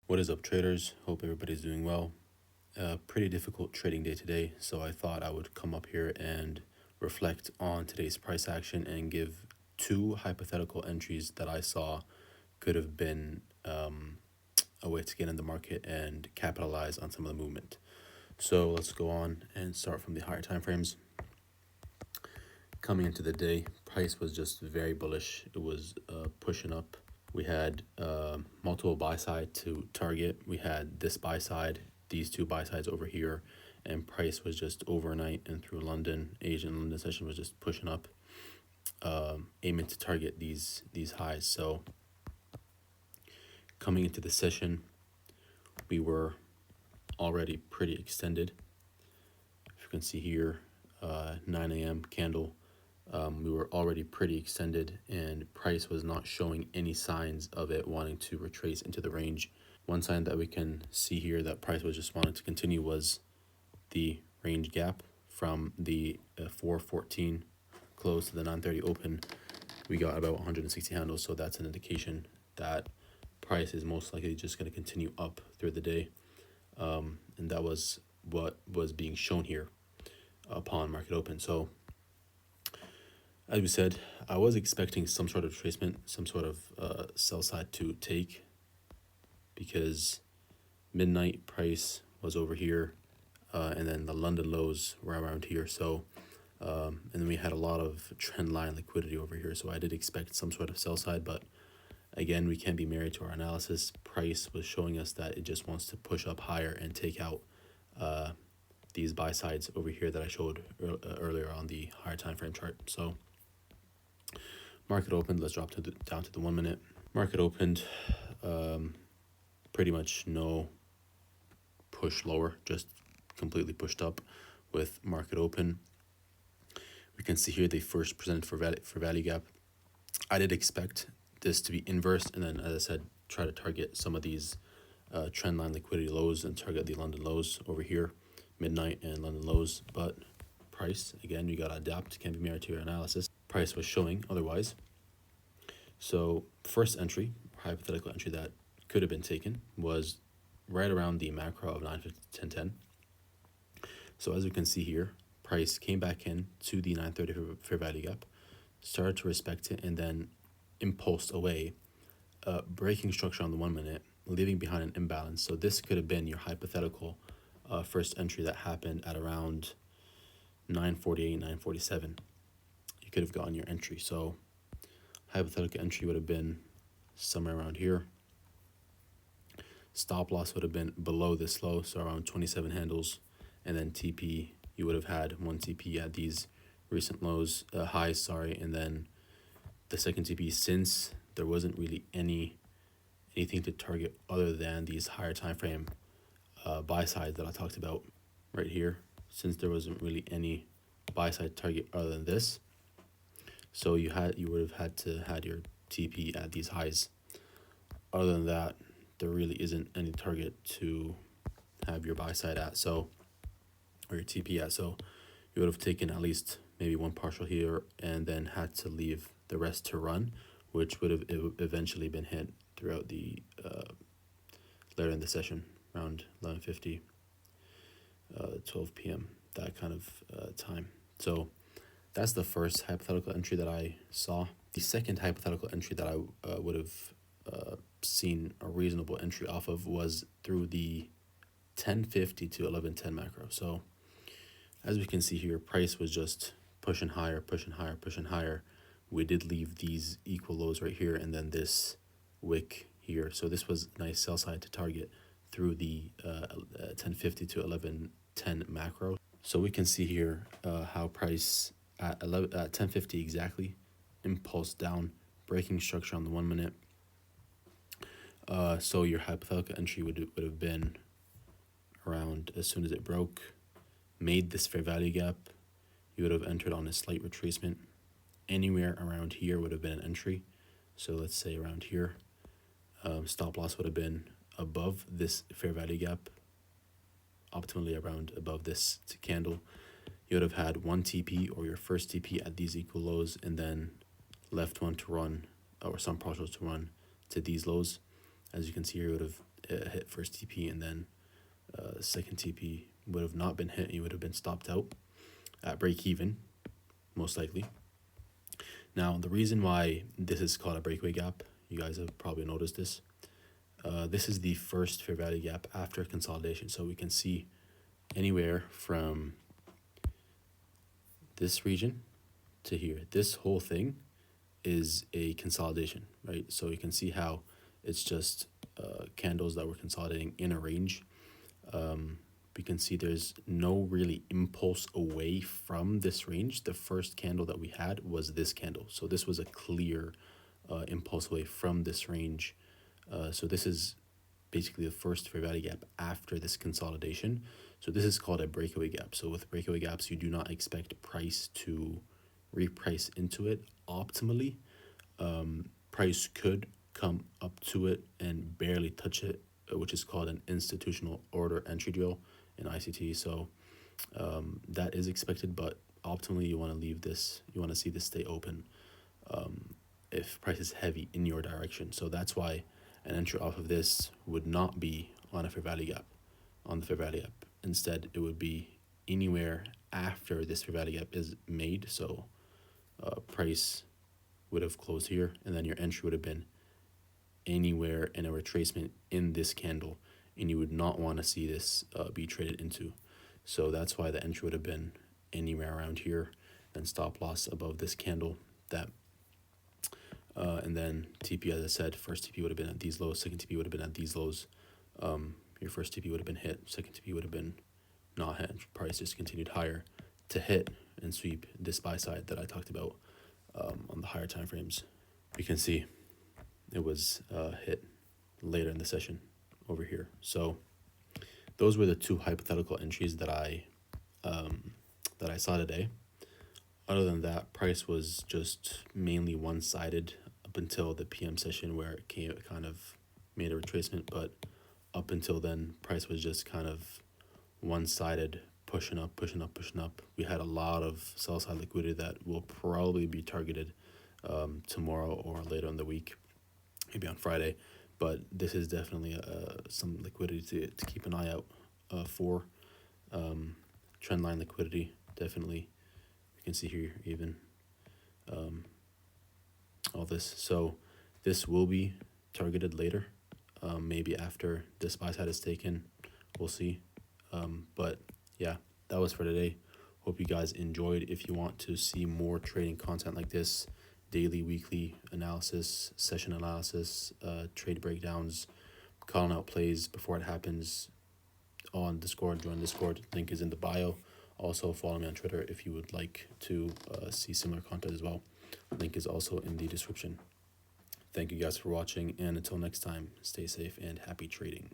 What is up, traders? Hope everybody's doing well. Pretty difficult trading day today, so I thought I would come up here and reflect on today's price action and give two hypothetical entries that I saw could have been a way to get in the market and capitalize on some of the movement. So let's go on and start from the higher time frames. Coming into the day, price was just very bullish. It was pushing up. We had multiple buy side to target. We had this buy side, these two buy sides over here, and price was just overnight and through Asian London session was just pushing up, aiming to target these highs. So coming into the session, we were already pretty extended. If you can see here, 9 a.m. candle. We were already pretty extended and price was not showing any signs of it wanting to retrace into the range. One sign that we can see here that price was just wanting to continue was the range gap from the 414 close to the 930 open. We got about 160 handles, so that's an indication that price is most likely just going to continue up through the day. And that was what was being shown here upon market open. So as we said, I was expecting some sort of retracement, some sort of sell side to take, because midnight price was over here, and then the London lows were around here. So, and then we had a lot of trend line liquidity over here. So I did expect some sort of sell side, but again, we can't be married to our analysis. Price was showing us that it just wants to push up higher and take out these buy sides over here that I showed earlier on the higher time frame chart. So market opened. Let's drop down to the 1 minute. Market opened, pretty much no push lower, just completely pushed up with market open. We can see here they first presented for value gap. I did expect this to be inverse, and then, as I said, try to target some of these trend line liquidity lows and target the London lows over here, midnight and London lows. But price, again, you gotta adapt, can't be married to your analysis. Price was showing otherwise. So first entry, hypothetical entry that could have been taken, was right around the macro of 950 to 1010. So as you can see here, price came back in to the 930 fair value gap, started to respect it, and then impulsed away, breaking structure on the 1 minute, leaving behind an imbalance. So this could have been your hypothetical first entry that happened at around 948, 947. You could have gotten your entry. So hypothetical entry would have been somewhere around here. Stop loss would have been below this low, so around 27 handles. And then TP, you would have had one TP at these recent lows, highs, and then the second TP, since there wasn't really anything to target other than these higher time frame buy sides that I talked about right here, since there wasn't really any buy side target other than this. So you would have had to had your TP at these highs. Other than that, there really isn't any target to have your buy side at, so, or your TP at. So you would have taken at least maybe one partial here and then had to leave the rest to run, which would have eventually been hit throughout the later in the session, around 11:50, 12 p.m., that kind of time. So that's the first hypothetical entry that I saw. The second hypothetical entry that I would have seen a reasonable entry off of was through the 1050 to 1110 macro. So as we can see here, price was just pushing higher, pushing higher, pushing higher. We did leave these equal lows right here and then this wick here. So this was a nice sell side to target through the 1050 to 1110 macro. So we can see here how price at 1050 exactly impulse down, breaking structure on the 1 minute. So your hypothetical entry would have been around as soon as it broke, made this fair value gap, you would have entered on a slight retracement. Anywhere around here would have been an entry. So let's say around here. Stop loss would have been above this fair value gap, optimally around above this candle. You would have had one TP or your first TP at these equal lows, and then left one to run, or some partials to run to these lows. As you can see here, you would have hit first TP, and then second TP would have not been hit. You would have been stopped out at break even, most likely. Now, the reason why this is called a breakaway gap, you guys have probably noticed this. This is the first fair value gap after consolidation. So we can see anywhere from this region to here. This whole thing is a consolidation, right? So you can see how it's just candles that were consolidating in a range. We can see there's no really impulse away from this range. The first candle that we had was this candle. So this was a clear impulse away from this range. So this is basically the first fair value gap after this consolidation. So this is called a breakaway gap. So with breakaway gaps, you do not expect price to reprice into it optimally. Price could come up to it and barely touch it, which is called an institutional order entry drill in ICT. So that is expected, but optimally you want to leave this, you want to see this stay open if price is heavy in your direction. So that's why an entry off of this would not be on a fair value gap, on the fair value gap. Instead, it would be anywhere after this fair value gap is made. So price would have closed here, and then your entry would have been anywhere in a retracement in this candle, and you would not want to see this be traded into. So that's why the entry would have been anywhere around here, then stop loss above this candle. That and then TP, as I said, first TP would have been at these lows, second TP would have been at these lows. Your first TP would have been hit, second TP would have been not hit. Price just continued higher to hit and sweep this buy side that I talked about on the higher time frames. You can see it was hit later in the session over here. So those were the two hypothetical entries that I saw today. Other than that, price was just mainly one-sided up until the PM session, where it kind of made a retracement, but up until then, price was just kind of one-sided, pushing up, pushing up, pushing up. We had a lot of sell-side liquidity that will probably be targeted tomorrow or later in the week, maybe on Friday. But this is definitely some liquidity to keep an eye out for. Trendline liquidity, definitely. You can see here even all this. So this will be targeted later, maybe after this buy side is taken. We'll see. But yeah, that was for today. Hope you guys enjoyed. If you want to see more trading content like this, daily, weekly analysis, session analysis, trade breakdowns, calling out plays before it happens on Discord, join Discord. Link is in the bio. Also follow me on Twitter if you would like to see similar content as well. Link is also in the description. Thank you guys for watching, and until next time, stay safe and happy trading.